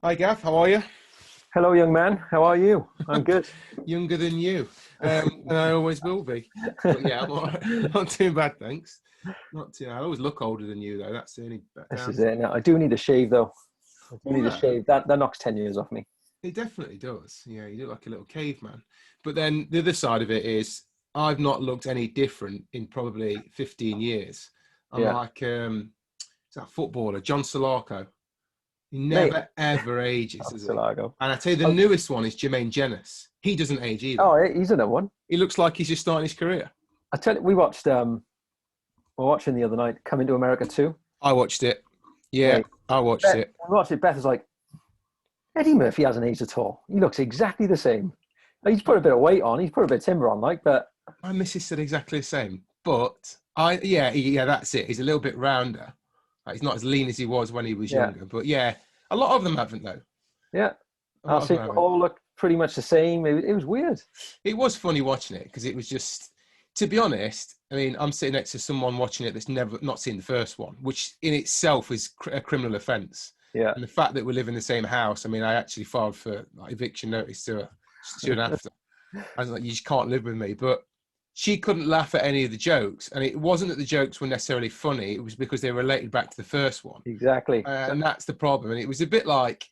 Hi Gav, how are you? Hello, young man. How are you? I'm good. Younger than you, and I always will be. But yeah, I'm all right. Not too bad, thanks. Not too. I always look older than you, though. That's the only This is it. downside. Now, I do need a shave, though. I do need a Well, shave. That knocks 10 years off me. it definitely does. Yeah, you look like a little caveman. But then the other side of it is, I've not looked any different in probably 15 years. I'm Yeah, like, it's that footballer, John Solarco. He mate. never ever ages, does he? Arcelago. And I tell you, the Oh, newest one is Jermaine Jenas. He doesn't age either. oh, he's another one. He looks like he's just starting his career. I tell you, we were watching the other night, Coming to America 2. I watched it. Yeah, Mate, I watched Beth, it. we watched it. Beth is like, Eddie Murphy hasn't aged at all. He looks exactly the same. He's put a bit of weight on. He's put a bit of timber on, but My missus said exactly the same. But yeah, that's it. He's a little bit rounder. Like, he's not as lean as he was when he was yeah, younger. But yeah, a lot of them haven't though. yeah. A I lot of see them they haven't. all look pretty much the same. It was weird. It was funny watching it because it was just, to be honest. I mean, I'm sitting next to someone watching it that's never not seen the first one, which in itself is a criminal offence. Yeah, And the fact that we live in the same house, I mean, I actually filed for eviction notice to her soon after. I was like, you just can't live with me. But she couldn't laugh at any of the jokes. And it wasn't that the jokes were necessarily funny. It was because they related back to the first one. exactly. And that's the problem. And it was a bit like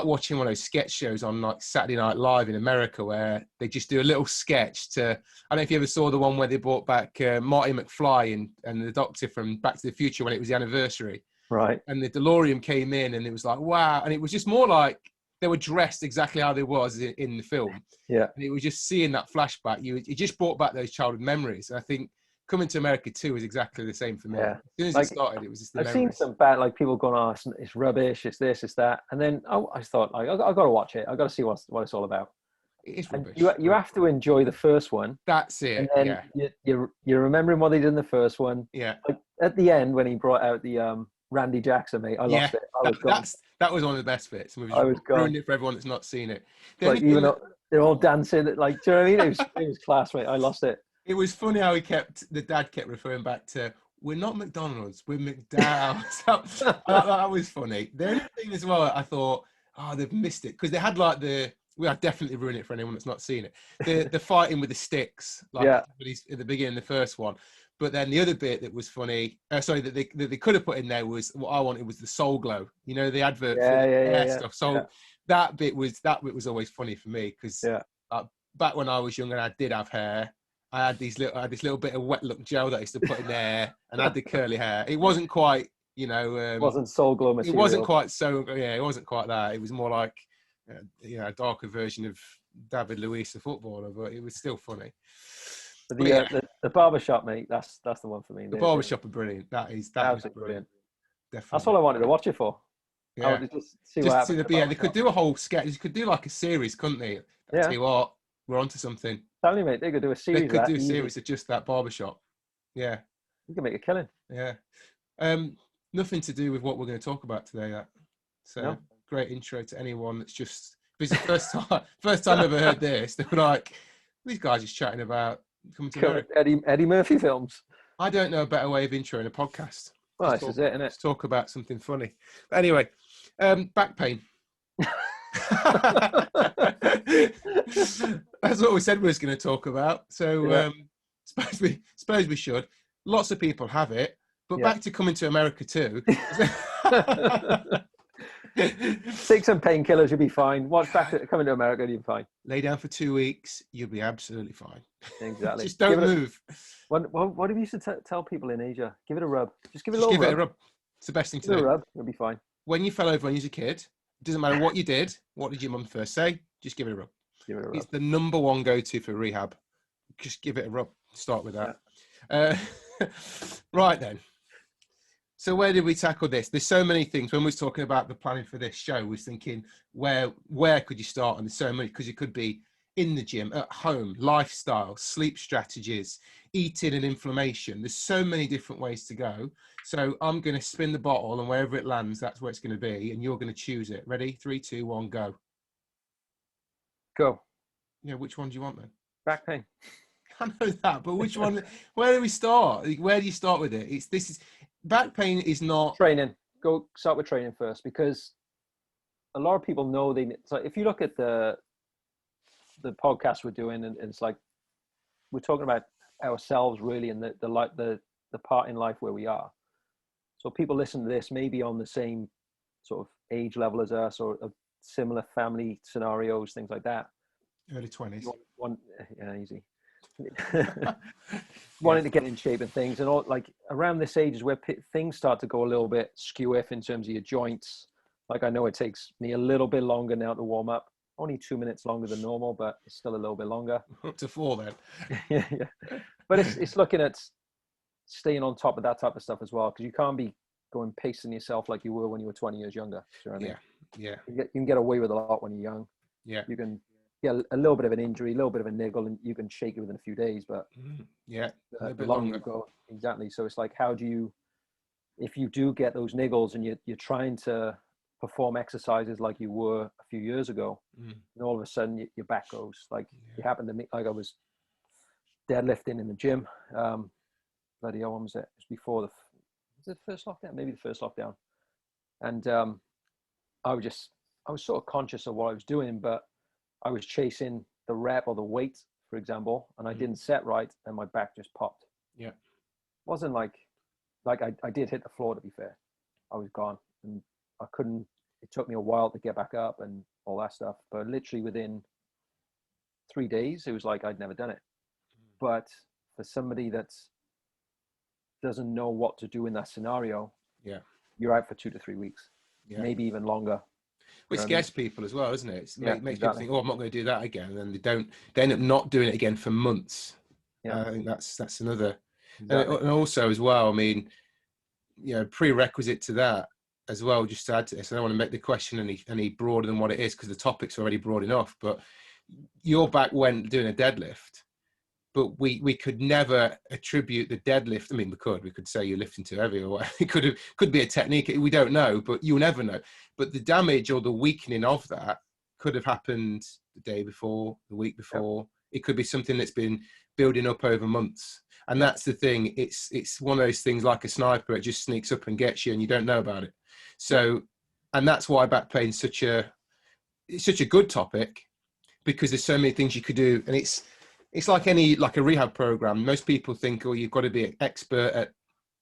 watching one of those sketch shows on like Saturday Night Live in America where they just do a little sketch to, I don't know if you ever saw the one where they brought back Marty McFly and the doctor from Back to the Future when it was the anniversary. Right. And the DeLorean came in and it was like, wow. And it was just more like they were dressed exactly how they was in the film. Yeah. And it was just seeing that flashback. It just brought back those childhood memories. And I think Coming to America 2 is exactly the same for me. Yeah. As soon as it Like, started, it was just the I've seen memories. some bad, like people going, "Oh, it's rubbish. It's this, it's that," and then I thought, like, I got to watch it. I got to see what it's all about. It is And rubbish. you have to enjoy the first one, That's and it. then Yeah. you're remembering what they did in the first one. Yeah. Like at the end when he brought out the Randy Jackson, mate, I Yeah. lost it. I was gone. That was one of the best bits. And we've I just was gone. ruined it for everyone that's not seen it. The only Like thing even that, though they're all dancing, like, do you know what I mean? It was class, mate. I lost it. it was funny how the dad kept referring back to, we're not McDonald's, we're McDowell's. That was funny. The only thing as well, I thought, oh, they've missed it because they had like we have definitely ruined it for anyone that's not seen it. The fighting with the sticks, like Yeah, at the beginning, the first one. But then the other bit that was funny, sorry, that they could have put in there was what I wanted was the Soul Glow. You know, the advert for yeah, the yeah, yeah, hair yeah, stuff. yeah, So that bit was always funny for me because yeah. back when I was younger and I did have hair, I had this little bit of wet look gel that I used to put in there, and I had the curly hair. It wasn't quite, Wasn't Soul Glow it wasn't material. quite so, yeah, it wasn't quite that. It was more like, a darker version of David Luiz, the footballer, but it was still funny. But But yeah, the barber shop, mate, that's the one for me. the barbershop are brilliant. That was Absolutely brilliant, brilliant. That's all definitely. I wanted to watch it for. I Yeah, wanted to just see what just to happened see in the yeah, barber they could shop. do a whole sketch. They could do like a series, couldn't they? I tell Yeah, you what, we're onto something. tell me, mate, they could do a They series of could that do a easy. series of just that barbershop. Yeah, You can make a killing. yeah. Nothing to do with what we're going to talk about today. So No, great intro to anyone that's just. If it's the first time I've ever heard this. They were like, these guys just chatting about coming to America. Eddie Murphy films. I don't know a better way of introing a podcast. Well, this is it, isn't it? Just talk about something funny. But anyway, back pain. That's what we said we was going to talk about. So Yeah, suppose we should. Lots of people have it, but yeah. back to Coming to America too. Take some painkillers, you'll be fine. Watch Coming to America, you'll be fine. Lay down for 2 weeks, you'll be absolutely fine. Exactly. Just don't move. What have you used to tell people in Asia? Give it a rub. Just give it a Just little give it a rub. rub. It's the best thing to Give it a do. rub. You'll be fine. When you fell over when you was a kid, it doesn't matter what you did. What did your mum first say? Just give it a rub. Give it a It's rub. the number one go-to for rehab. Just give it a rub. Start with that. Right then. So where did we tackle this? There's so many things. When we was talking about the planning for this show, we was thinking where could you start? And there's so many, because you could be in the gym, at home, lifestyle, sleep strategies, eating and inflammation. There's so many different ways to go. So I'm going to spin the bottle, and wherever it lands, that's where it's going to be. And you're going to choose it. Ready? 3, 2, 1, go. Go. Yeah, which one do you want then? Back pain. I know that, but which one? Where do we start? Where do you start with it? Back pain is not. Training. Go start with training first, because a lot of people know so if you look at the podcast we're doing, and it's like we're talking about ourselves really, and the part in life where we are. So people listen to this maybe on the same sort of age level as us, or of similar family scenarios, things like that. Early 20s. Yeah, easy. Yes. Wanting to get in shape and things, and all, like around this age is where things start to go a little bit skew-iff in terms of your joints. Like I know it takes me a little bit longer now to warm up, only 2 minutes longer than normal, but it's still a little bit longer. Up to 4 then. Yeah. But it's looking at staying on top of that type of stuff as well, because you can't be going pacing yourself like you were when you were 20 years younger. Do you know what I mean? Yeah. You can get away with a lot when you're young. Yeah. You can get a little bit of an injury, a little bit of a niggle, and you can shake it within a few days. But yeah, the longer you go, exactly. So it's like, how do you, if you do get those niggles and you're trying to perform exercises like you were a few years ago, and all of a sudden your back goes. Like it happened to me. Like I was deadlifting in the gym. Bloody hell, when was it? It was before was it the first lockdown? Maybe the first lockdown. And I was sort of conscious of what I was doing, but I was chasing the rep or the weight, for example, and I didn't set right, and my back just popped. Yeah. It wasn't like I did hit the floor, to be fair. I was gone, and I couldn't. It took me a while to get back up and all that stuff, but literally within 3 days, it was like I'd never done it. But for somebody that doesn't know what to do in that scenario, you're out for 2 to 3 weeks, maybe even longer. Which scares people as well, isn't it? Makes exactly. people think, "Oh, I'm not going to do that again," and they end up not doing it again for months. Yeah. I think that's another, Exactly. and also as well. I mean, prerequisite to that as well. Just to add to this, I don't want to make the question any broader than what it is, because the topic's already broad enough. But your back went doing a deadlift, but we could never attribute the deadlift. I mean, we could say you're lifting too heavy, or it could be a technique. We don't know, but you'll never know. But the damage or the weakening of that could have happened the day before, the week before. It could be something that's been building up over months. And that's the thing. It's one of those things like a sniper. It just sneaks up and gets you, and you don't know about it. So, and that's why back pain is such a good topic, because there's so many things you could do, and it's like a rehab program. Most people think, oh, you've got to be an expert at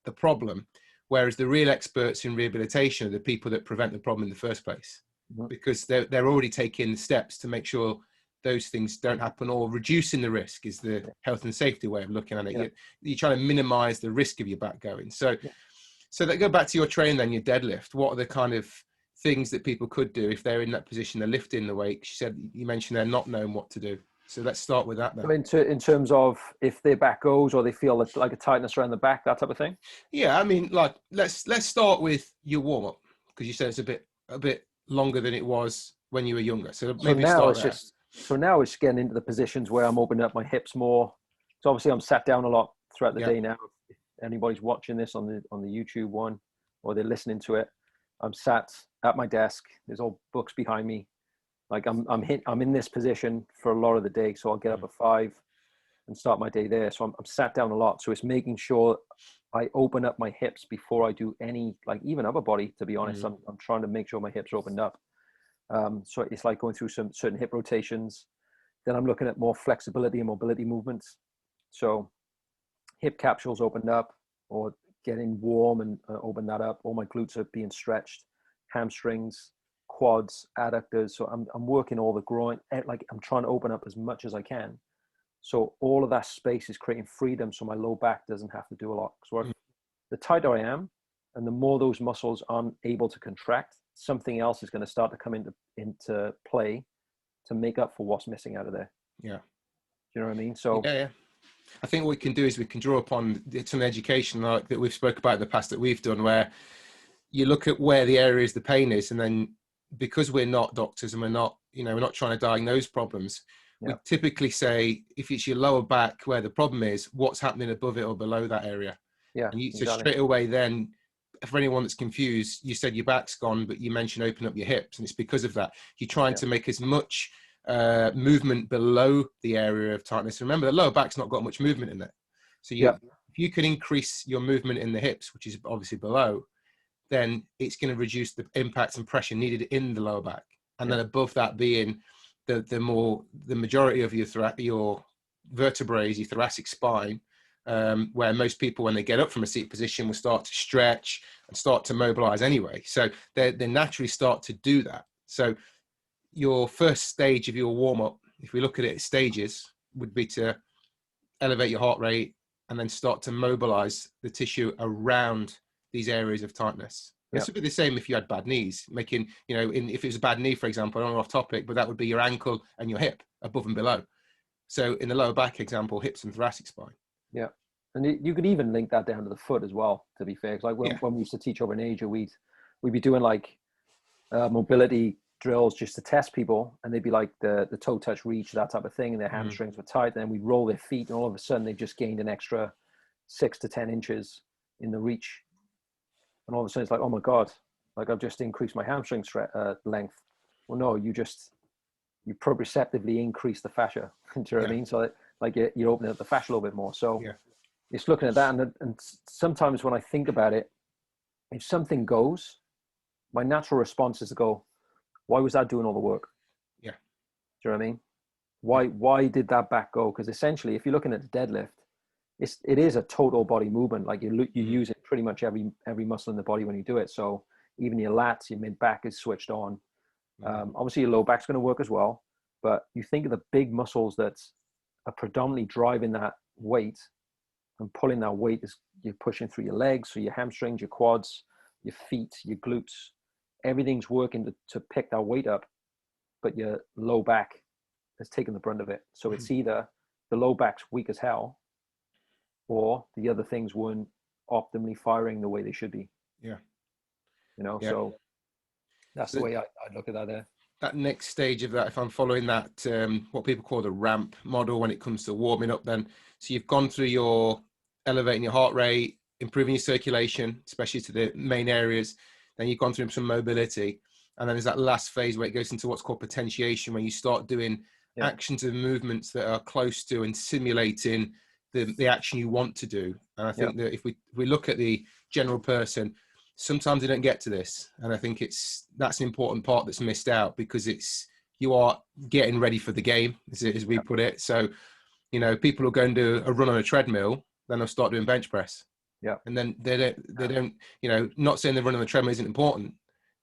the problem, whereas the real experts in rehabilitation are the people that prevent the problem in the first place, because they're already taking the steps to make sure those things don't happen, or reducing the risk is the health and safety way of looking at it. You're trying to minimize the risk of your back going. So that go back to your training then, your deadlift. What are the kind of things that people could do if they're in that position, they're lifting the weight? You mentioned they're not knowing what to do. So let's start with that then. So in terms of if their back goes, or they feel like a tightness around the back, that type of thing? Yeah, I mean, like let's start with your warm-up, because you said it's a bit longer than it was when you were younger. So maybe now start there. Now it's getting into the positions where I'm opening up my hips more. So obviously I'm sat down a lot throughout the day now. If anybody's watching this on the YouTube one, or they're listening to it, I'm sat at my desk. There's all books behind me. Like I'm in this position for a lot of the day. So I'll get up at 5 and start my day there. So I'm sat down a lot. So it's making sure I open up my hips before I do any, like even upper body, to be honest. I'm trying to make sure my hips are opened up. So it's like going through some certain hip rotations. Then I'm looking at more flexibility and mobility movements. So hip capsules opened up, or getting warm and open that up. All my glutes are being stretched, hamstrings, quads, adductors. So I'm working all the groin, like I'm trying to open up as much as I can. So all of that space is creating freedom, so my low back doesn't have to do a lot. So the tighter I am, and the more those muscles aren't able to contract, something else is going to start to come into play to make up for what's missing out of there. Yeah. Do you know what I mean? So yeah. I think what we can do is we can draw upon some education like that we've spoke about in the past that we've done, where you look at where the areas the pain is, and then because we're not doctors and we're not trying to diagnose problems, we typically say if it's your lower back where the problem is, what's happening above it or below that area. So straight away then, for anyone that's confused, you said your back's gone, but you mentioned open up your hips, and it's because of that. You're trying to make as much movement below the area of tightness. Remember, the lower back's not got much movement in it. So if you can increase your movement in the hips, which is obviously below, then it's going to reduce the impact and pressure needed in the lower back. And then above that being the majority of your vertebrae, your thoracic spine, where most people, when they get up from a seat position, will start to stretch and start to mobilize anyway. So they naturally start to do that. So your first stage of your warm-up, if we look at it as stages, would be to elevate your heart rate and then start to mobilize the tissue around these areas of tightness. This would be the same if you had bad knees, making, if it was a bad knee, for example, I don't know, off topic, but that would be your ankle and your hip above and below. So in the lower back example, hips and thoracic spine. Yeah. And you could even link that down to the foot as well, to be fair. Because like when we used to teach over in Asia, we'd be doing like mobility drills just to test people, and they'd be like the toe touch reach, that type of thing, and their hamstrings were tight. And then we'd roll their feet, and all of a sudden they just gained an extra 6 to 10 inches in the reach. And all of a sudden it's like, oh my God, like I've just increased my hamstring length. Well, no, you proprioceptively increase the fascia. Do you know what I mean? So like you're opening up the fascia a little bit more. So it's looking at that. And sometimes when I think about it, if something goes, my natural response is to go, why was that doing all the work? Yeah. Do you know what I mean? Why did that back go? Because essentially, if you're looking at the deadlift, it is a total body movement. Like you use it pretty much every muscle in the body when you do it. So even your lats, your mid back is switched on. Obviously your low back's going to work as well. But you think of the big muscles that are predominantly driving that weight and pulling that weight, is you're pushing through your legs, so your hamstrings, your quads, your feet, your glutes. Everything's working to pick that weight up, but your low back has taken the brunt of it. So it's either the low back's weak as hell, or the other things weren't optimally firing the way they should be. Yeah. So that's the way I look at that there. That next stage of that, if I'm following that, what people call the ramp model when it comes to warming up then. So you've gone through your elevating your heart rate, improving your circulation, especially to the main areas. Then you've gone through some mobility. And then there's that last phase where it goes into what's called potentiation, when you start doing actions and movements that are close to and simulating the action you want to do. And I think that if we look at the general person, sometimes they don't get to this. And I think that's an important part that's missed out, because you are getting ready for the game, as we put it. So, people will go and do a run on a treadmill, then they'll start doing bench press. Yeah. And then they don't, not saying the run on the treadmill isn't important,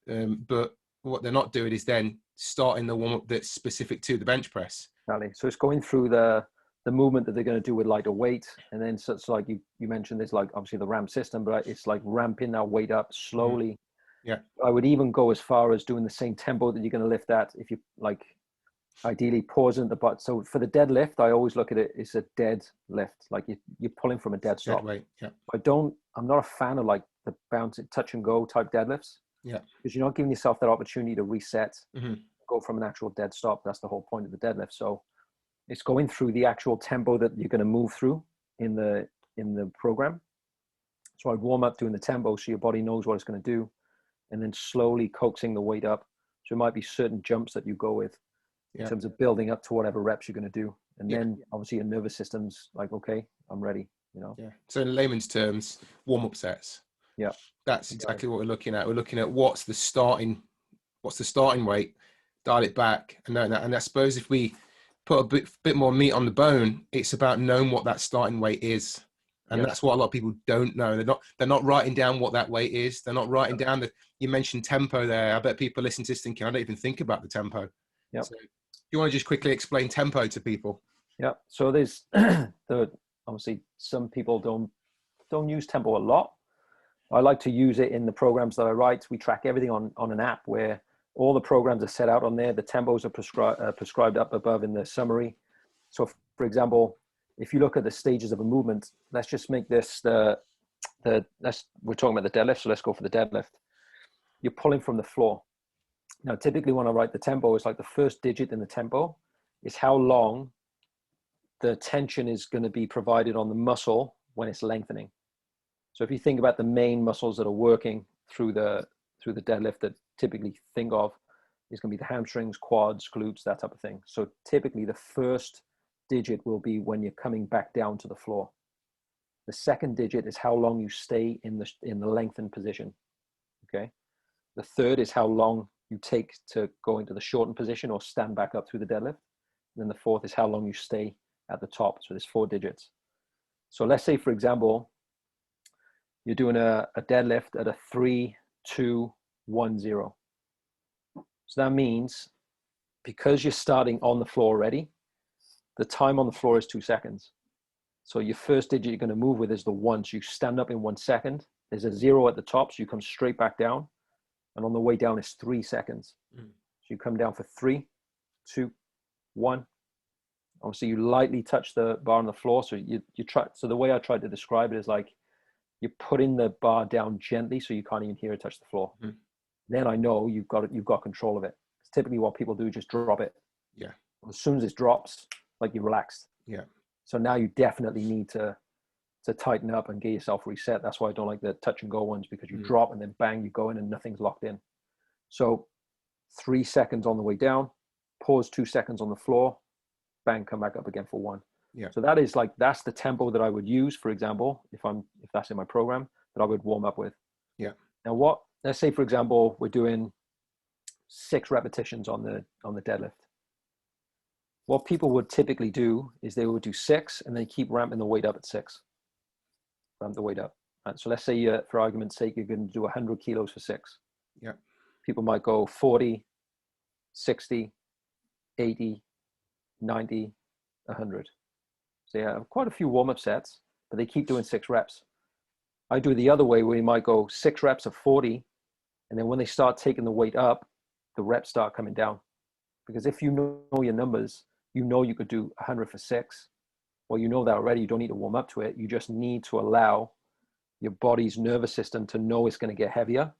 but what they're not doing is then starting the warm up that's specific to the bench press. Exactly. So it's going through the movement that they're going to do with lighter weight. And then so it's like you mentioned, there's like obviously the ramp system, but it's like ramping that weight up slowly. Yeah. I would even go as far as doing the same tempo that you're going to lift at, if you like, ideally pausing at the butt. So for the deadlift, I always look at it, it's a dead lift. Like you're pulling from a dead stop. Dead weight. Yeah. I'm not a fan of like the bounce, touch and go type deadlifts. Yeah. Because you're not giving yourself that opportunity to reset, go from an actual dead stop. That's the whole point of the deadlift. So it's going through the actual tempo that you're going to move through in the program. So I'd warm up doing the tempo so your body knows what it's going to do, and then slowly coaxing the weight up. So it might be certain jumps that you go with in terms of building up to whatever reps you're going to do. And then obviously your nervous system's like, okay, I'm ready, Yeah. So in layman's terms, warm-up sets. Yeah. That's exactly what we're looking at. We're looking at what's the starting weight, dial it back, and know that. And I suppose if we put a bit more meat on the bone, it's about knowing what that starting weight is. And that's what a lot of people don't know. They're not writing down what that weight is. They're not writing down you mentioned tempo there. I bet people listen to this thinking, I don't even think about the tempo. Yeah. So you want to just quickly explain tempo to people? Yeah. So there's obviously some people don't use tempo a lot. I like to use it in the programs that I write. We track everything on an app where all the programs are set out on there. The tempos are prescribed up above in the summary. So for example, if you look at the stages of a movement, let's just make this we're talking about the deadlift. So let's go for the deadlift. You're pulling from the floor. Now, typically when I write the tempo, it's like the first digit in the tempo is how long the tension is going to be provided on the muscle when it's lengthening. So if you think about the main muscles that are working through the deadlift that typically think of, is going to be the hamstrings, quads, glutes, that type of thing. So typically the first digit will be when you're coming back down to the floor. The second digit is how long you stay in the lengthened position. Okay. The third is how long you take to go into the shortened position or stand back up through the deadlift. And then the fourth is how long you stay at the top. So there's 4 digits. So let's say, for example, you're doing a deadlift at a 3, 2, 1, 0. So that means because you're starting on the floor already, the time on the floor is 2 seconds. So your first digit you're going to move with is the 1. So you stand up in 1 second. There's a 0 at the top, so you come straight back down. And on the way down is 3 seconds. So you come down for 3, 2, 1. Obviously, you lightly touch the bar on the floor. So you try. So the way I tried to describe it is like you're putting the bar down gently, so you can't even hear it touch the floor. Then I know you've got control of it. It's typically what people do, just drop it. Yeah. As soon as it drops, like you're relaxed. Yeah. So now you definitely need to tighten up and get yourself reset. That's why I don't like the touch and go ones, because you drop and then bang, you go in and nothing's locked in. So 3 seconds on the way down, pause 2 seconds on the floor, bang, come back up again for 1. Yeah. So that's the tempo that I would use, for example, if that's in my program, that I would warm up with. Yeah. Now let's say, for example, we're doing 6 repetitions on the deadlift. What people would typically do is they would do 6 and then keep ramping the weight up at 6. Ramp the weight up. And so let's say, for argument's sake, you're going to do 100 kilos for 6. Yeah. People might go 40, 60, 80, 90, 100. So yeah, quite a few warm-up sets, but they keep doing 6 reps. I do it the other way, where you might go 6 reps of 40, and then when they start taking the weight up, the reps start coming down. Because if you know your numbers, you know you could do 100 for 6. Well, you know that already. You don't need to warm up to it. You just need to allow your body's nervous system to know it's going to get heavier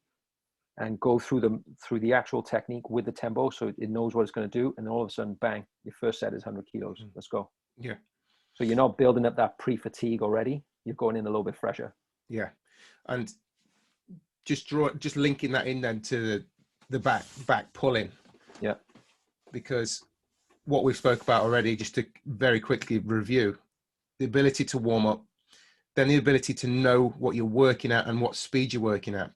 and go through the actual technique with the tempo, so it knows what it's going to do. And then all of a sudden, bang, your first set is 100 kilos. Let's go. Yeah. So you're not building up that pre-fatigue already. You're going in a little bit fresher. Yeah. And just linking that in then to the back pulling. Yeah. Because what we've spoke about already, just to very quickly review, the ability to warm up, then the ability to know what you're working at and what speed you're working at.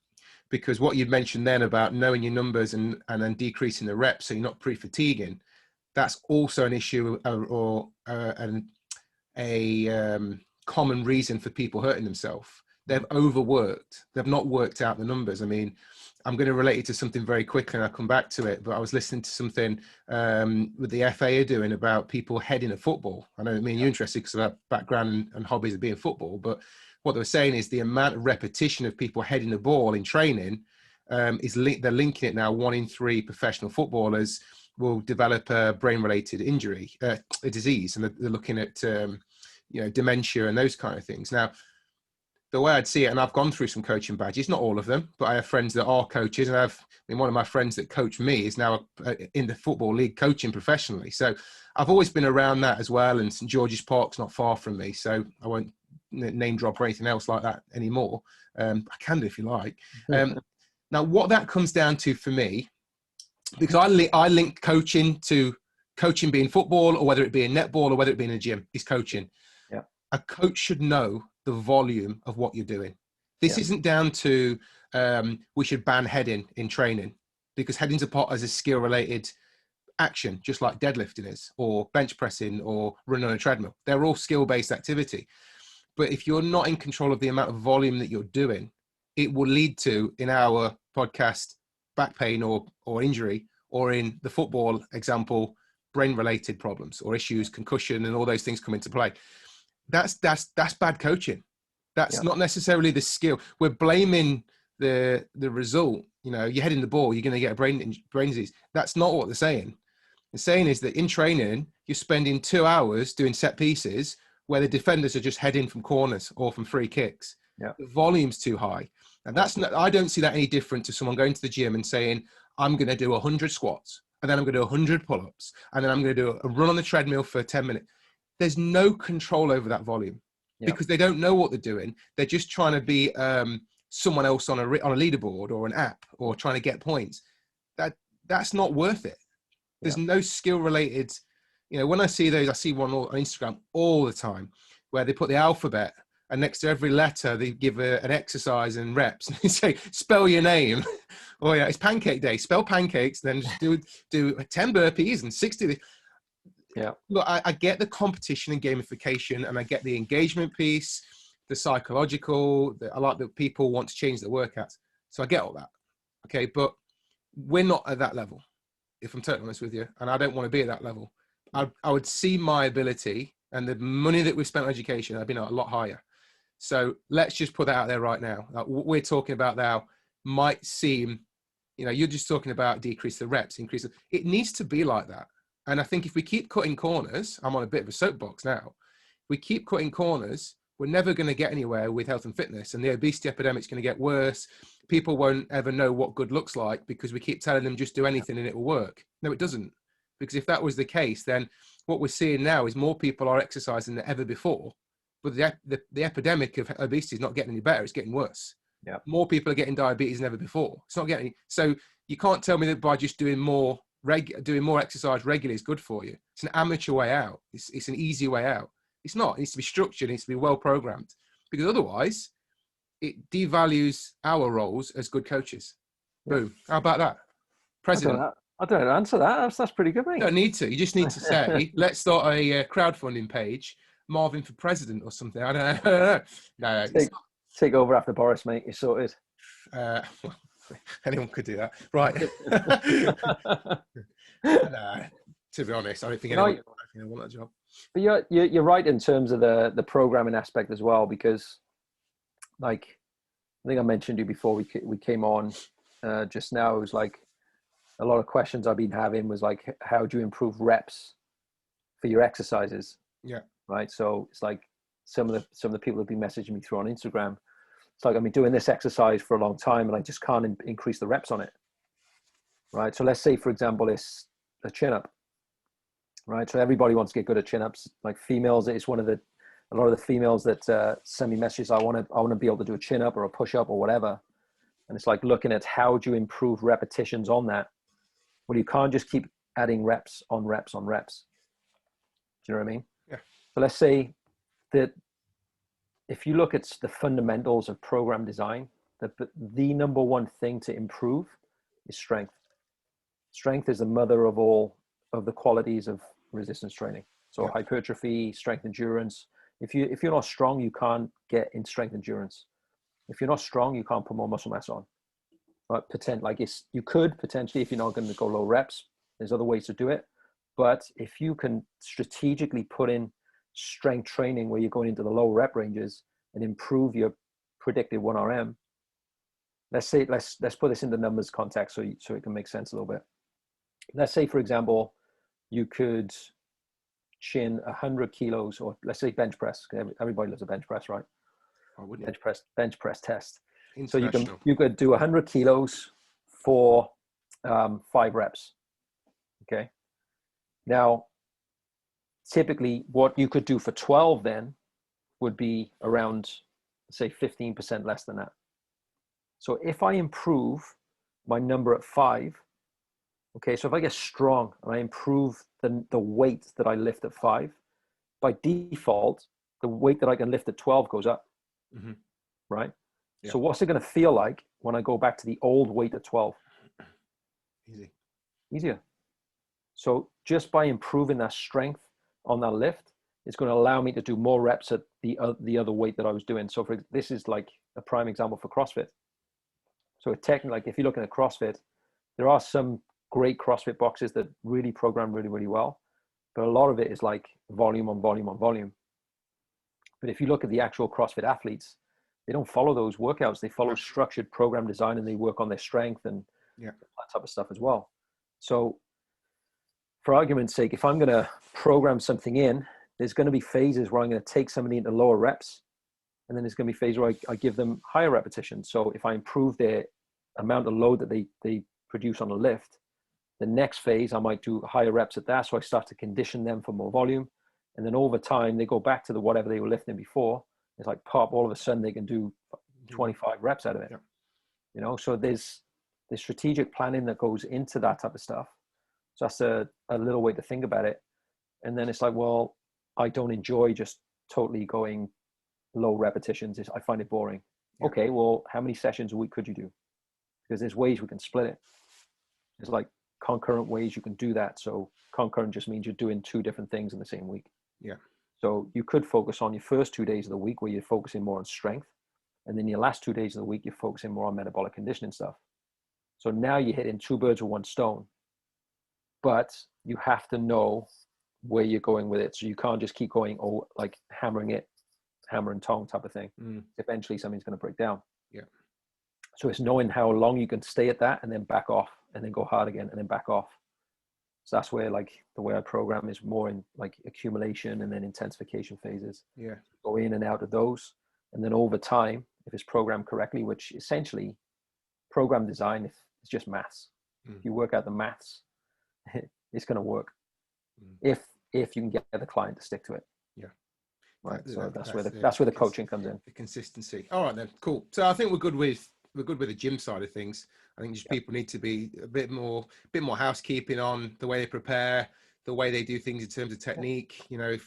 Because what you'd mentioned then about knowing your numbers and then decreasing the reps so you're not pre-fatiguing, that's also an issue or a common reason for people hurting themselves. They've overworked. They've not worked out the numbers. I mean, I'm going to relate it to something very quickly and I'll come back to it, but I was listening to something with the FA are doing about people heading a football. I know me and you're interested because of our background and hobbies of being football, but what they were saying is the amount of repetition of people heading the ball in training they're linking it now. 1 in 3 professional footballers will develop a brain-related injury, a disease, and they're looking at dementia and those kind of things. Now, the way I'd see it, and I've gone through some coaching badges, not all of them, but I have friends that are coaches, and one of my friends that coached me is now in the Football League coaching professionally. So I've always been around that as well, and St George's Park's not far from me, so I won't name drop or anything else like that anymore. I can do if you like. Now, what that comes down to for me, because I link coaching to coaching being football, or whether it be in netball, or whether it be in a gym, is coaching. Yeah. A coach should know the volume of what you're doing. This isn't down to we should ban heading in training, because heading's a part as a skill related action, just like deadlifting is, or bench pressing, or running on a treadmill. They're all skill based activity. But if you're not in control of the amount of volume that you're doing, it will lead to, in our podcast, back pain or injury, or in the football example, brain related problems or issues, concussion, and all those things come into play. That's bad coaching. That's not necessarily the skill. We're blaming the result. You're heading the ball, you're going to get a brain disease. That's not what they're saying. They're saying is that in training, you're spending 2 hours doing set pieces where the defenders are just heading from corners or from free kicks. Yeah. The volume's too high. And that's not, I don't see that any different to someone going to the gym and saying, I'm going to do 100 squats, and then I'm going to do 100 pull-ups, and then I'm going to do a run on the treadmill for 10 minutes. There's no control over that volume because they don't know what they're doing. They're just trying to be someone else on a leaderboard or an app, or trying to get points. That's not worth it. There's no skill related. When I see those, I see one on Instagram all the time where they put the alphabet and next to every letter they give an exercise and reps. They say, spell your name. Oh yeah, it's pancake day. Spell pancakes, then just do 10 burpees and 60. Yeah. Look, I get the competition and gamification, and I get the engagement piece, the psychological. I like that people want to change their workouts. So I get all that. Okay, but we're not at that level, if I'm totally honest with you, and I don't want to be at that level. I would see my ability and the money that we've spent on education, I've been a lot higher. So let's just put that out there right now. Like, what we're talking about now might seem, you're just talking about decrease the reps, increase it. It needs to be like that. And I think if we keep cutting corners, I'm on a bit of a soapbox now. We keep cutting corners, we're never going to get anywhere with health and fitness, and the obesity epidemic is going to get worse. People won't ever know what good looks like because we keep telling them just do anything and it will work. No, it doesn't. Because if that was the case, then what we're seeing now is more people are exercising than ever before. But the epidemic of obesity is not getting any better. It's getting worse. Yeah. More people are getting diabetes than ever before. It's not getting. So you can't tell me that by just doing more exercise regularly is good for you. It's an amateur way out. It's an easy way out. It's not. It needs to be structured. It needs to be well programmed. Because otherwise, it devalues our roles as good coaches. Yeah. Boom. How about that? President. I don't answer that. That's pretty good, mate. You don't need to. You just need to say, let's start a crowdfunding page, Marvin for president or something. I don't know. No, take over after Boris, mate. You're sorted. Well, anyone could do that. Right. To be honest, I don't think anyone would want that job. But you're right in terms of the programming aspect as well, because like I think I mentioned to you before we came on just now, it was like a lot of questions I've been having was like, how do you improve reps for your exercises? Yeah. Right. So it's like some of the people have been messaging me through on Instagram. It's like, I've been doing this exercise for a long time and I just can't increase the reps on it. Right. So let's say, for example, it's a chin up. Right. So everybody wants to get good at chin ups. Like females, it's a lot of the females that send me messages. I want to be able to do a chin up or a push up or whatever. And it's like looking at how do you improve repetitions on that? Well, you can't just keep adding reps on reps on reps. Do you know what I mean? Yeah. So let's say that if you look at the fundamentals of program design, the number one thing to improve is strength. Strength is the mother of all of the qualities of resistance training. So hypertrophy, strength, endurance. If you're not strong, you can't get in strength endurance. If you're not strong, you can't put more muscle mass on. But you could potentially, if you're not going to go low reps, there's other ways to do it. But if you can strategically put in strength training where you're going into the low rep ranges and improve your predicted 1RM, let's put this into numbers context so it can make sense a little bit. Let's say, for example, you could chin 100 kilos, or let's say bench press. Everybody loves a bench press, right? Bench press test. So you could do 100 kilos for 5 reps. Okay. Now, typically what you could do for 12 then would be around, say, 15% less than that. So if I improve my number at 5, okay, so if I get strong and I improve the weight that I lift at 5, by default, the weight that I can lift at 12 goes up. Mm-hmm. Right? Yeah. So what's it going to feel like when I go back to the old weight at 12? Easier. So just by improving that strength on that lift, it's going to allow me to do more reps at the other weight that I was doing. So this is like a prime example for CrossFit. So technically, like if you're looking at CrossFit, there are some great CrossFit boxes that really program really, really well. But a lot of it is like volume on volume on volume. But if you look at the actual CrossFit athletes, they don't follow those workouts. They follow structured program design and they work on their strength and that type of stuff as well. So for argument's sake, if I'm going to program something in, there's going to be phases where I'm going to take somebody into lower reps. And then there's going to be phases where I give them higher repetitions. So if I improve their amount of load that they produce on a lift, the next phase, I might do higher reps at that. So I start to condition them for more volume. And then over time, they go back to whatever they were lifting before. It's like pop, all of a sudden they can do 25 reps out of it. Yeah. So there's strategic planning that goes into that type of stuff. So that's a little way to think about it. And then it's like, well, I don't enjoy just totally going low repetitions. I find it boring. Yeah. Okay, well, how many sessions a week could you do? Because there's ways we can split it. There's like concurrent ways you can do that. So concurrent just means you're doing 2 different things in the same week. Yeah. So you could focus on your first 2 days of the week where you're focusing more on strength. And then your last 2 days of the week, you're focusing more on metabolic conditioning stuff. So now you're hitting 2 birds with 1 stone. But you have to know where you're going with it. So you can't just keep going, like hammering it, hammer and tong type of thing. Eventually something's going to break down. Yeah. So it's knowing how long you can stay at that and then back off and then go hard again and then back off. So that's where like the way I program is more in like accumulation and then intensification phases. Yeah. Go in and out of those. And then over time, if it's programmed correctly, which essentially program design is just maths. If you work out the maths, it's going to work. If you can get the client to stick to it. Yeah. Right. So that's where the coaching comes in. The consistency. All right then. Cool. So I think we're good with the gym side of things. I think just people need to be a bit more housekeeping on the way they prepare, the way they do things in terms of technique. You know,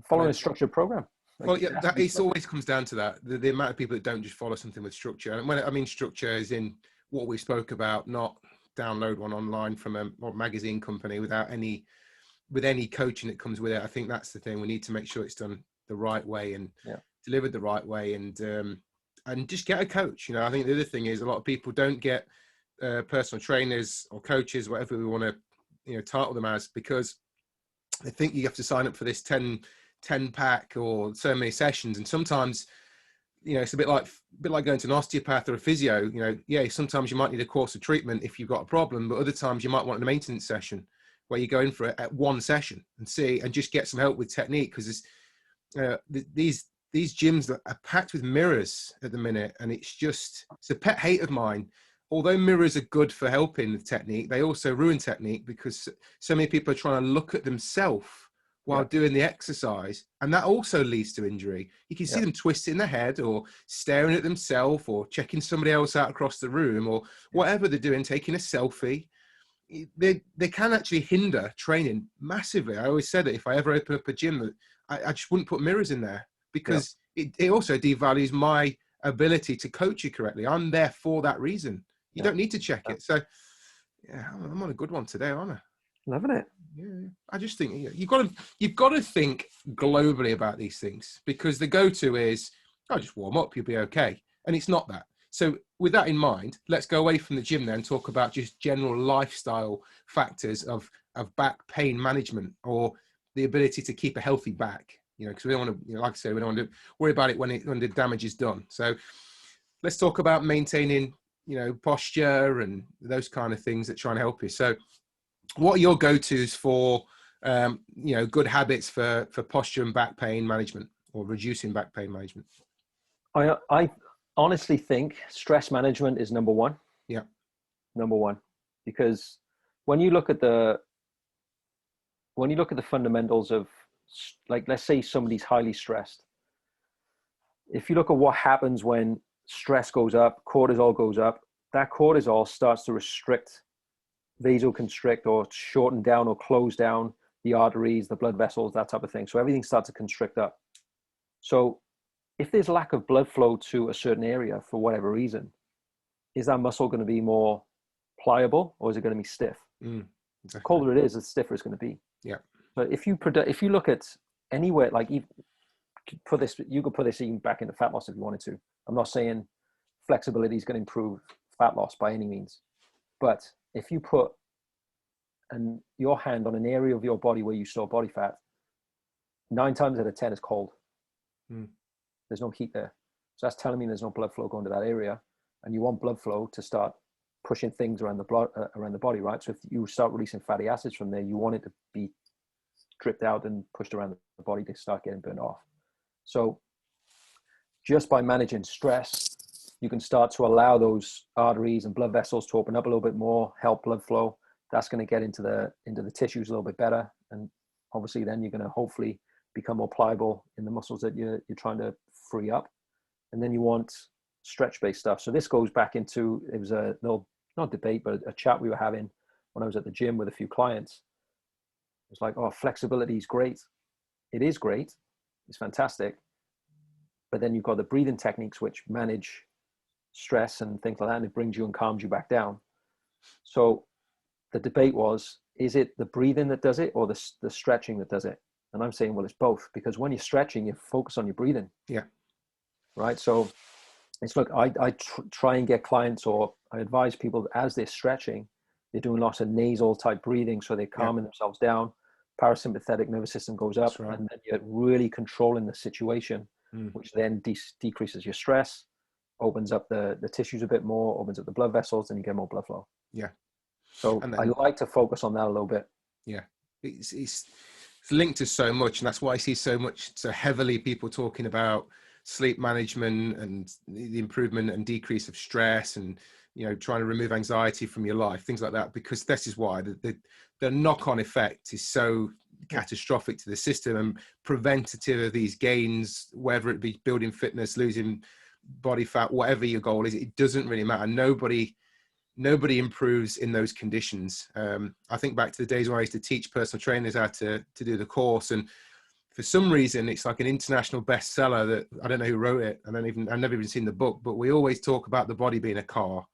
Following a structured program. Well, yeah, it always comes down to that. The amount of people that don't just follow something with structure. And when I mean structure is in what we spoke about, not download one online from a magazine company with any coaching that comes with it. I think that's the thing. We need to make sure it's done the right way and delivered the right way, and just get a coach. You know, I think the other thing is a lot of people don't get personal trainers or coaches, whatever we want to, title them as, because they think you have to sign up for this 10 pack or so many sessions. And sometimes, it's a bit like going to an osteopath or a physio. Sometimes you might need a course of treatment if you've got a problem, but other times you might want a maintenance session where you go in for it at one session and just get some help with technique. Because these gyms that are packed with mirrors at the minute, and it's a pet hate of mine. Although mirrors are good for helping with technique, they also ruin technique because so many people are trying to look at themselves while doing the exercise, and that also leads to injury. You can see them twisting their head or staring at themselves or checking somebody else out across the room or whatever they're doing, taking a selfie. They can actually hinder training massively. I always said that if I ever open up a gym, I just wouldn't put mirrors in there because it also devalues my ability to coach you correctly. I'm there for that reason. You don't need to check it. So I'm on a good one today, aren't I? Loving it. Yeah, I just think you've got to think globally about these things, because the go-to is, just warm up, you'll be okay, and it's not that. So with that in mind, let's go away from the gym then and talk about just general lifestyle factors of back pain management, or the ability to keep a healthy back. Because we don't want to, like I say, we don't want to worry about it when the damage is done. So let's talk about maintaining, posture and those kind of things that try and help you. So what are your go-tos for, good habits for posture and back pain management, or reducing back pain management? I honestly think stress management is number one. Yeah. Number one, because when you look at the fundamentals of, like, let's say somebody's highly stressed. If you look at what happens when stress goes up, cortisol goes up, that cortisol starts to vasoconstrict or shorten down or close down the arteries, the blood vessels, that type of thing. So everything starts to constrict up. So if there's lack of blood flow to a certain area for whatever reason, is that muscle going to be more pliable, or is it going to be stiff? Exactly. The colder it is, the stiffer it's going to be. Yeah. But if you look at anywhere, like you could put this even back into fat loss if you wanted to. I'm not saying flexibility is going to improve fat loss by any means, but if you put your hand on an area of your body where you store body fat, 9 times out of 10 is cold. There's no heat there. So that's telling me there's no blood flow going to that area, and you want blood flow to start pushing things around the body, right? So if you start releasing fatty acids from there, you want it to be dripped out and pushed around the body to start getting burned off. So just by managing stress, you can start to allow those arteries and blood vessels to open up a little bit more, help blood flow. That's going to get into the tissues a little bit better. And obviously then you're going to hopefully become more pliable in the muscles that you're trying to free up. And then you want stretch-based stuff. So this goes back into, it was a little, not debate, but a chat we were having when I was at the gym with a few clients. It's like, flexibility is great. It is great. It's fantastic. but then you've got the breathing techniques which manage stress and things like that, and it brings you and calms you back down. So the debate was, is it the breathing that does it or the stretching that does it? And I'm saying, well, it's both, because when you're stretching, you focus on your breathing. Yeah. Right. So it's, look, I try and get clients, or I advise people, as they're stretching, they're doing lots of nasal type breathing, so they're calming themselves down. Parasympathetic nervous system goes up, Right. and then you're really controlling the situation, which then decreases your stress, opens up the tissues a bit more, opens up the blood vessels, and you get more blood flow. Yeah. So And I like to focus on that a little bit. Yeah. It's linked to so much, and that's why I see so heavily people talking about sleep management and the improvement and decrease of stress, and trying to remove anxiety from your life, things like that, because this is why the knock-on effect is so catastrophic to the system, and preventative of these gains, whether it be building fitness, losing body fat, whatever your goal is, it doesn't really matter. Nobody improves in those conditions. I think back to the days when I used to teach personal trainers how to do the course, and for some reason it's like an international bestseller that I don't know who wrote it. I've never even seen the book, but we always talk about the body being a car.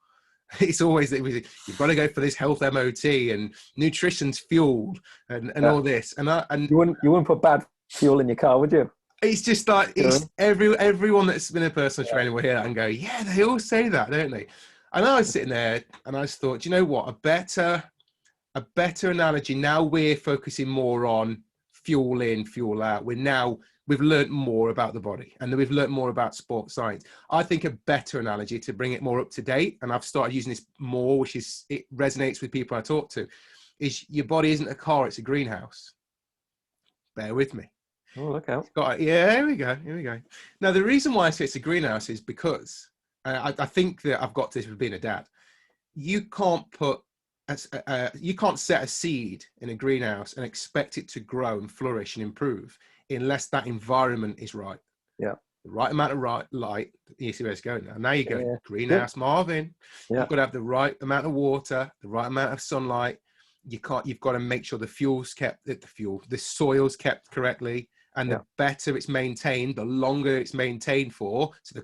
It's always that you've got to go for this health MOT, and nutrition's fueled, and all this. And you wouldn't put bad fuel in your car, would you? It's just like, everyone that's been a personal trainer will hear that and go, yeah, they all say that, don't they? And I was sitting there and I just thought, do you know what? A better analogy. Now we're focusing more on fuel in, fuel out. We've learned more about the body, and we've learned more about sports science. I think a better analogy, to bring it more up to date, and I've started using this more, which is, it resonates with people I talk to, is your body isn't a car, it's a greenhouse. Bear with me. Oh, look out. Here we go. Now, the reason why I say it's a greenhouse is because I think that I've got this with being a dad. You can't set a seed in a greenhouse and expect it to grow and flourish and improve unless that environment is right. Yeah. The right amount of light. You see where it's going now. Now you go, greenhouse, Marvin. Yeah. You've got to have the right amount of water, the right amount of sunlight. You've got to make sure the soil's kept correctly. And the better it's maintained, the longer it's maintained for. So the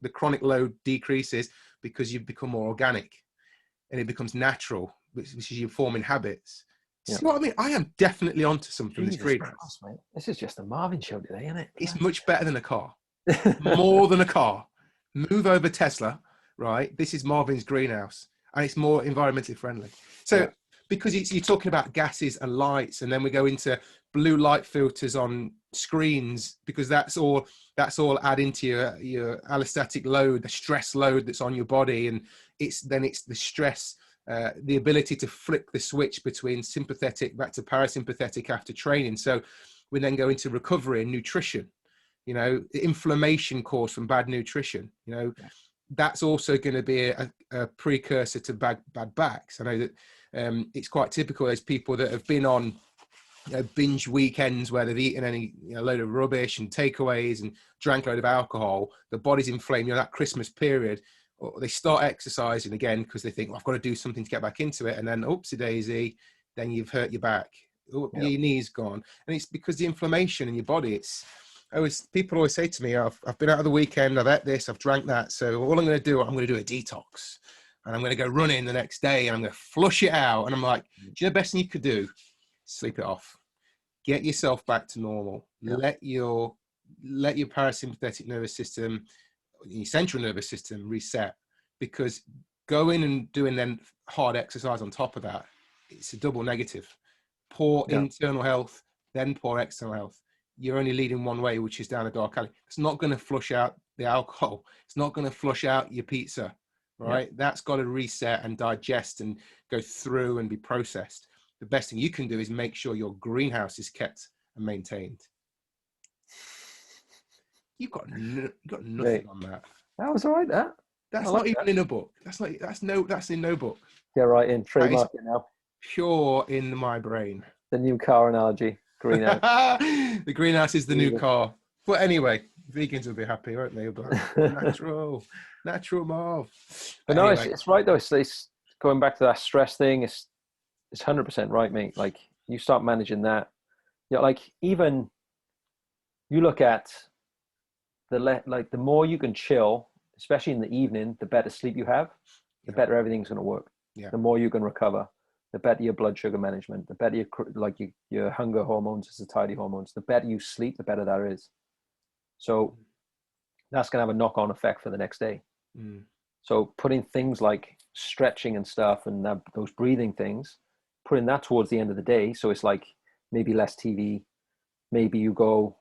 chronic load decreases, because you become more organic, and it becomes natural, which is you forming habits. See what I mean? I am definitely onto something. Jesus Christ, mate. This is just a Marvin show today, isn't it? It's much better than a car. More than a car. Move over Tesla, right? This is Marvin's greenhouse, and it's more environmentally friendly. So because you're talking about gases and lights, and then we go into blue light filters on screens, because that's all adding to your allostatic load, the stress load that's on your body, and it's the stress, the ability to flick the switch between sympathetic back to parasympathetic after training. So we then go into recovery and nutrition, inflammation caused from bad nutrition, that's also going to be a precursor to bad backs. I know that it's quite typical. There's people that have been on binge weekends where they've eaten a load of rubbish and takeaways and drank a load of alcohol. The body's inflamed, that Christmas period. Or they start exercising again because they think, I've got to do something to get back into it. And then, oopsie daisy, then you've hurt your back. Your knee's gone. And it's because the inflammation in your body, people always say to me, I've been out of the weekend, I've ate this, I've drank that. So all I'm going to do a detox. And I'm going to go running the next day, and I'm going to flush it out. And I'm like, do you know the best thing you could do? Sleep it off. Get yourself back to normal. Let your parasympathetic nervous system, your central nervous system reset, because going and doing then hard exercise on top of that, it's a double negative. Poor internal health, then poor external health. You're only leading one way, which is down a dark alley. It's not going to flush out the alcohol. It's not going to flush out your pizza, right? That's got to reset and digest and go through and be processed. The best thing you can do is make sure your greenhouse is kept and maintained. You've got nothing on that. That was all right. That's not even in a book. That's in no book. Yeah, right. In trademark it now. Pure in my brain. The new car analogy. Greenhouse. The greenhouse is the new car. But anyway, vegans will be happy, won't they? Natural Marv. But anyway. No, it's right though. It's going back to that stress thing. It's 100% right, mate. Like, you start managing that. Like, even you look at like the more you can chill, especially in the evening, the better sleep you have, the better everything's going to work. Yeah. The more you can recover, the better your blood sugar management, the better your hunger hormones, satiety hormones, the better you sleep, the better that is. So that's going to have a knock-on effect for the next day. So putting things like stretching and stuff and those breathing things, putting that towards the end of the day. So it's like maybe less TV, maybe you go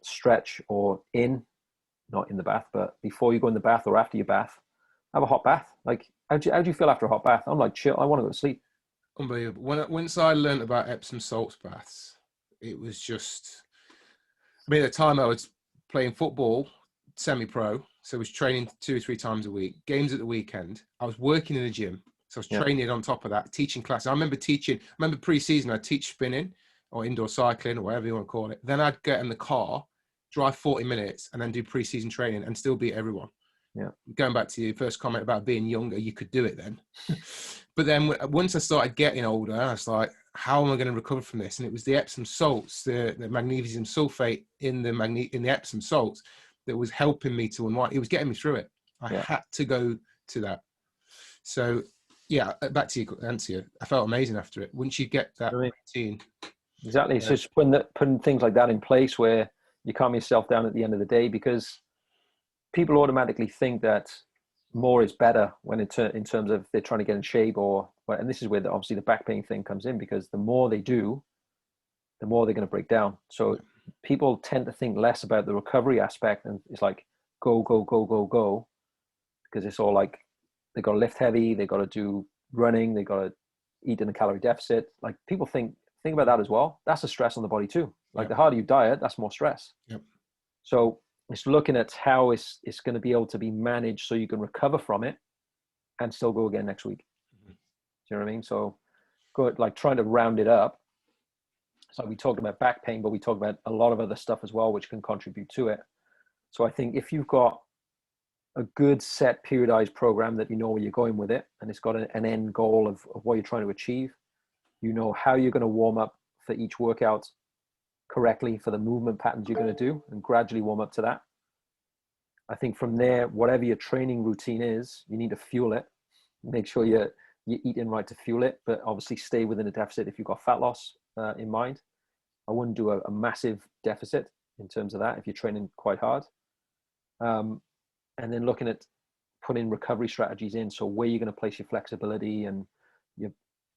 stretch or not in the bath, but before you go in the bath or after your bath, have a hot bath. Like, how do you feel after a hot bath? I'm like, chill, I want to go to sleep. Unbelievable. Once I learned about Epsom salts baths, it was just, I mean, at the time I was playing football, semi-pro, so I was training 2 or 3 times a week, games at the weekend. I was working in a gym, so I was training on top of that, teaching classes. I remember pre-season, I'd teach spinning or indoor cycling or whatever you want to call it. Then I'd get in the car, drive 40 minutes and then do pre-season training and still beat everyone. Yeah. Going back to your first comment about being younger, you could do it then. But then once I started getting older, I was like, how am I going to recover from this? And it was the Epsom salts, the magnesium sulfate in the Epsom salts that was helping me to unwind. It was getting me through it. I had to go to that. So yeah, back to your answer. I felt amazing after it. Once you get that routine. Exactly. So it's putting things like that in place where you calm yourself down at the end of the day, because people automatically think that more is better when in terms of they're trying to get in shape and this is where obviously the back pain thing comes in, because the more they do, the more they're going to break down. So people tend to think less about the recovery aspect, and it's like go, go, go, go, go, because it's all like they got to lift heavy, they got to do running, they got to eat in a calorie deficit. Like people think about that as well. That's a stress on the body too. Like the harder you diet, that's more stress. Yep. So it's looking at how it's going to be able to be managed so you can recover from it and still go again next week. Do you know what I mean? So good, like trying to round it up. So we talked about back pain, but we talked about a lot of other stuff as well, which can contribute to it. So I think if you've got a good set periodized program that you know where you're going with it, and it's got an end goal of what you're trying to achieve, you know how you're going to warm up for each workout correctly for the movement patterns you're going to do, and gradually warm up to that. I think from there, whatever your training routine is, you need to fuel it. Make sure you're eating right to fuel it, but obviously stay within a deficit if you've got fat loss in mind. I wouldn't do a massive deficit in terms of that if you're training quite hard. And then looking at putting recovery strategies in. So where you're going to place your flexibility and your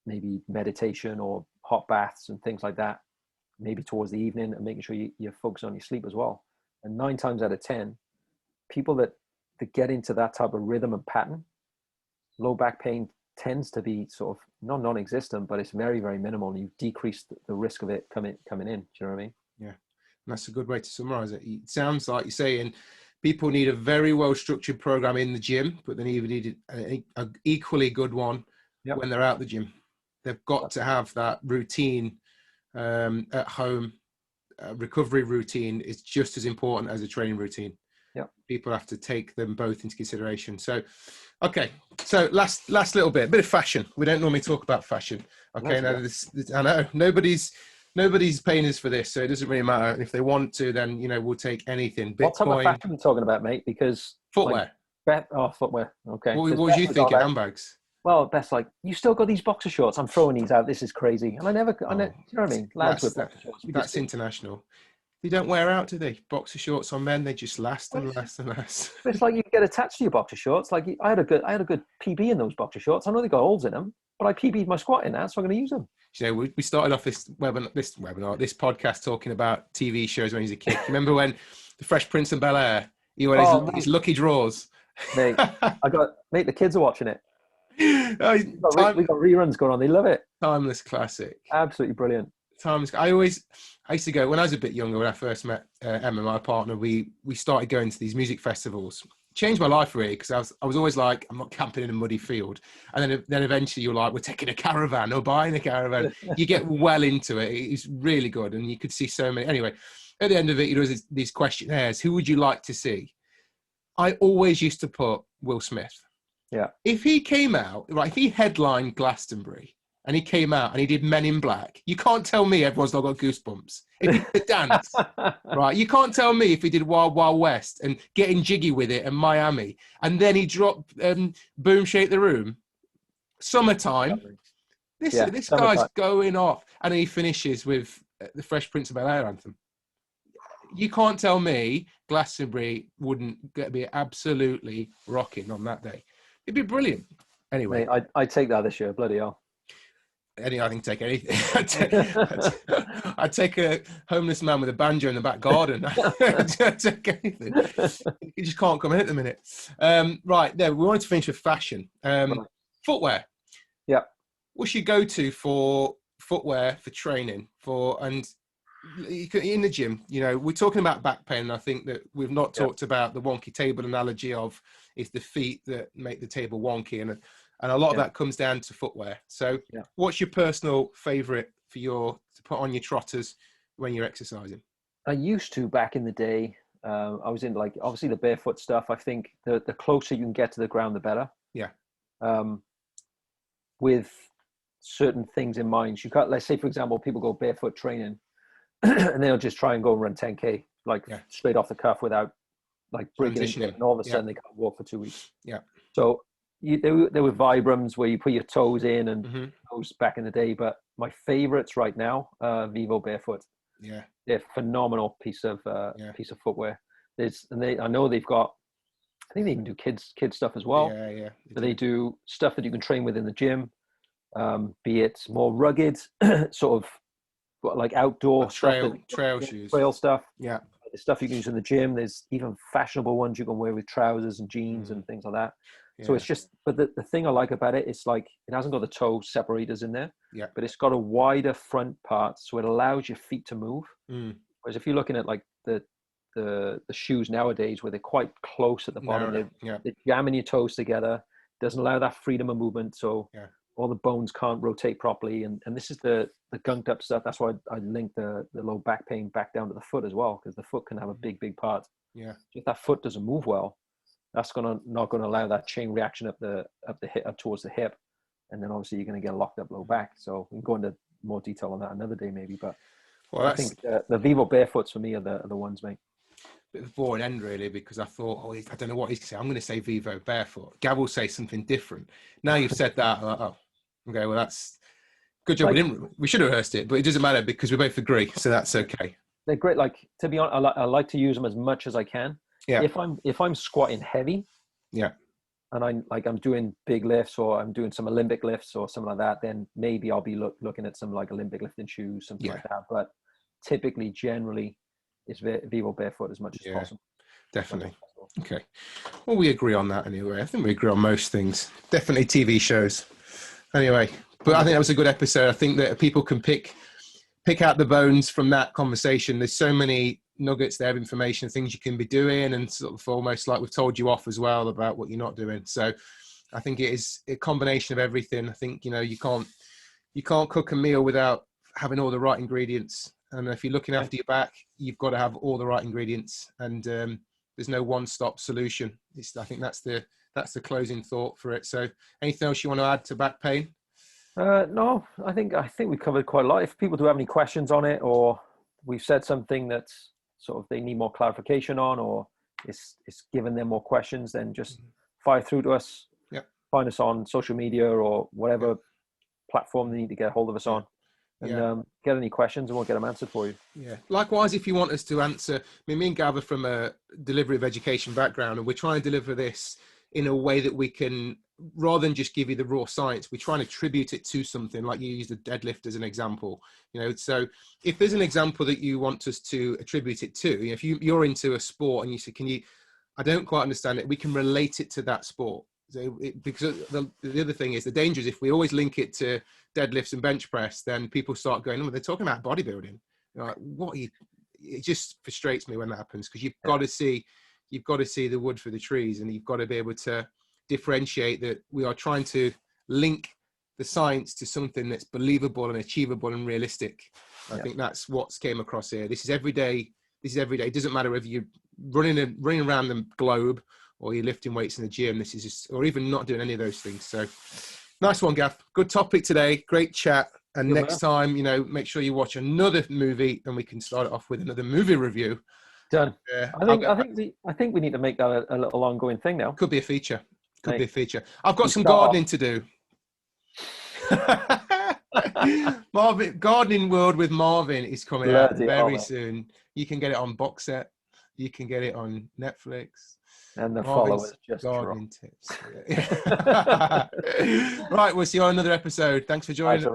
maybe meditation or hot baths and things like that, maybe towards the evening, and making sure you're focused on your sleep as well. And 9 times out of 10, people that get into that type of rhythm and pattern, low back pain tends to be sort of not non-existent, but it's very, very minimal. And you decrease the risk of it coming in. Do you know what I mean? Yeah. And that's a good way to summarize it. It sounds like you're saying people need a very well-structured program in the gym, but they even need an equally good one when they're out the gym. They've got to have that routine at home. Recovery routine is just as important as a training routine. Yeah, people have to take them both into consideration. So, okay. So last little bit of fashion. We don't normally talk about fashion. Okay. Now I know nobody's paying us for this, so it doesn't really matter. And if they want to, then we'll take anything. Bitcoin. What type of fashion are you talking about, mate? Because footwear. Footwear. Okay. What was you thinking? Handbags. Well, Beth's like, you still got these boxer shorts. I'm throwing these out. This is crazy. And I never, you know what I mean? Lads with boxer shorts. That's international. They don't wear out, do they? Boxer shorts on men, they just last and last and last. It's like you get attached to your boxer shorts. Like I had a good PB in those boxer shorts. I know they got holes in them, but I PB'd my squat in that, so I'm going to use them. We started off this podcast talking about TV shows when he was a kid. You remember when the Fresh Prince of Bel-Air, he wore his lucky drawers? Mate, the kids are watching it. We got reruns going on. They love it. Timeless classic. Absolutely brilliant. I used to go when I was a bit younger. When I first met Emma, my partner, we started going to these music festivals. It changed my life really, because I was always like, I'm not camping in a muddy field. And then eventually you're like, we're taking a caravan or buying a caravan. You get well into it. It's really good, and you could see so many. Anyway, at the end of it, was these questionnaires. Who would you like to see? I always used to put Will Smith. Yeah. If he came out, right, if he headlined Glastonbury, and he came out and he did Men in Black, you can't tell me everyone's not got goosebumps. If he did dance, right? You can't tell me if he did Wild Wild West and Getting Jiggy with It and Miami, and then he dropped Boom Shake the Room, Summertime. This Summertime. guy's going off, and he finishes with the Fresh Prince of Bel-Air anthem. You can't tell me Glastonbury wouldn't be absolutely rocking on that day. It'd be brilliant. Anyway, Mate, I'd take that this year. Bloody hell. I can take anything. I'd take a homeless man with a banjo in the back garden. I'd take anything. You just can't come in at the minute. Right, there. We wanted to finish with fashion. Footwear. Yeah. What's your go-to for footwear for training? And in the gym, we're talking about back pain. And I think that we've not talked about the wonky table analogy of it's the feet that make the table wonky, and a lot of that comes down to footwear. So what's your personal favorite to put on your trotters when you're exercising? I used to back in the day. I was in obviously the barefoot stuff. I think the closer you can get to the ground, the better. Yeah. With certain things in mind, you can't, let's say for example, people go barefoot training and they'll just try and go and run 10K straight off the cuff without breaking into it, and all of a sudden they can't walk for 2 weeks. Yeah. So there were Vibrams where you put your toes in, and those back in the day. But my favorites right now, Vivo Barefoot. Yeah, they're a phenomenal piece of footwear. I know they've got. I think they even do kids stuff as well. Yeah. They do stuff that you can train with in the gym, be it more rugged, sort of like outdoor trail shoes, trail stuff. Yeah, the stuff you can use in the gym. There's even fashionable ones you can wear with trousers and jeans and things like that. Yeah. So it's just, but the thing I like about it, it's like it hasn't got the toe separators in there, but it's got a wider front part, so it allows your feet to move. Whereas if you're looking at the shoes nowadays, where they're quite close at the bottom, they're jamming your toes together, doesn't allow that freedom of movement, so all the bones can't rotate properly. And this is the gunked up stuff. That's why I linked the low back pain back down to the foot as well, because the foot can have a big part. Yeah. If that foot doesn't move well, that's not gonna allow that chain reaction up the hip, up towards the hip, and then obviously you're gonna get locked up low back. So we can go into more detail on that another day maybe. But I think the Vivo Barefoots for me are the ones, mate. Bit of a boring end really, because I thought, I don't know what he's going to say. I'm going to say Vivo Barefoot. Gav will say something different. Now you've said that, I'm like, okay, well that's good job. We should have rehearsed it, but it doesn't matter because we both agree, so that's okay. They're great. To be honest, I like to use them as much as I can. Yeah. If I'm squatting heavy, and I'm doing big lifts, or I'm doing some Olympic lifts or something like that, then maybe I'll be looking at some Olympic lifting shoes, something like that. But typically, generally, it's Vivo Barefoot as much as possible. Definitely. Okay. Well, we agree on that anyway. I think we agree on most things. Definitely TV shows. Anyway, but I think that was a good episode. I think that people can pick out the bones from that conversation. There's so many nuggets there of information, things you can be doing, and sort of almost like we've told you off as well about what you're not doing. So I think it is a combination of everything. I think, you can't cook a meal without having all the right ingredients. And if you're looking after your back, you've got to have all the right ingredients, and there's no one-stop solution. I think that's the closing thought for it. So anything else you want to add to back pain? No, I think we covered quite a lot. If people do have any questions on it, or we've said something that's sort of they need more clarification on, or it's given them more questions, then just fire through to us. Yeah. Find us on social media or whatever platform they need to get hold of us on. And get any questions and we'll get them answered for you. Yeah. Likewise, if you want us to answer, me and Gav are from a delivery of education background, and we're trying to deliver this in a way that we can, rather than just give you the raw science, we're trying to attribute it to something. Like you used the deadlift as an example, so if there's an example that you want us to attribute it to, if you're into a sport and you say, I don't quite understand it, we can relate it to that sport. So because the other thing is, the danger is if we always link it to deadlifts and bench press, then people start going, they're talking about bodybuilding. Like, it just frustrates me when that happens, because you've got to see the wood for the trees, and you've got to be able to differentiate that we are trying to link the science to something that's believable and achievable and realistic. I think that's what's came across here. This is every day. It doesn't matter whether you're running around the globe or you're lifting weights in the gym. This is just, or even not doing any of those things. So Nice one, Gav. Good topic today. Great chat. And Good next time, make sure you watch another movie, and we can start it off with another movie review. Done. I think we need to make that a little ongoing thing now. Could be a feature. Could Mate, be a feature. I've got some gardening to do. Marvin, Gardening World with Marvin is coming out very soon. You can get it on box set. You can get it on Netflix. And the Marvin's followers just gardening tips. Right, we'll see you on another episode. Thanks for joining.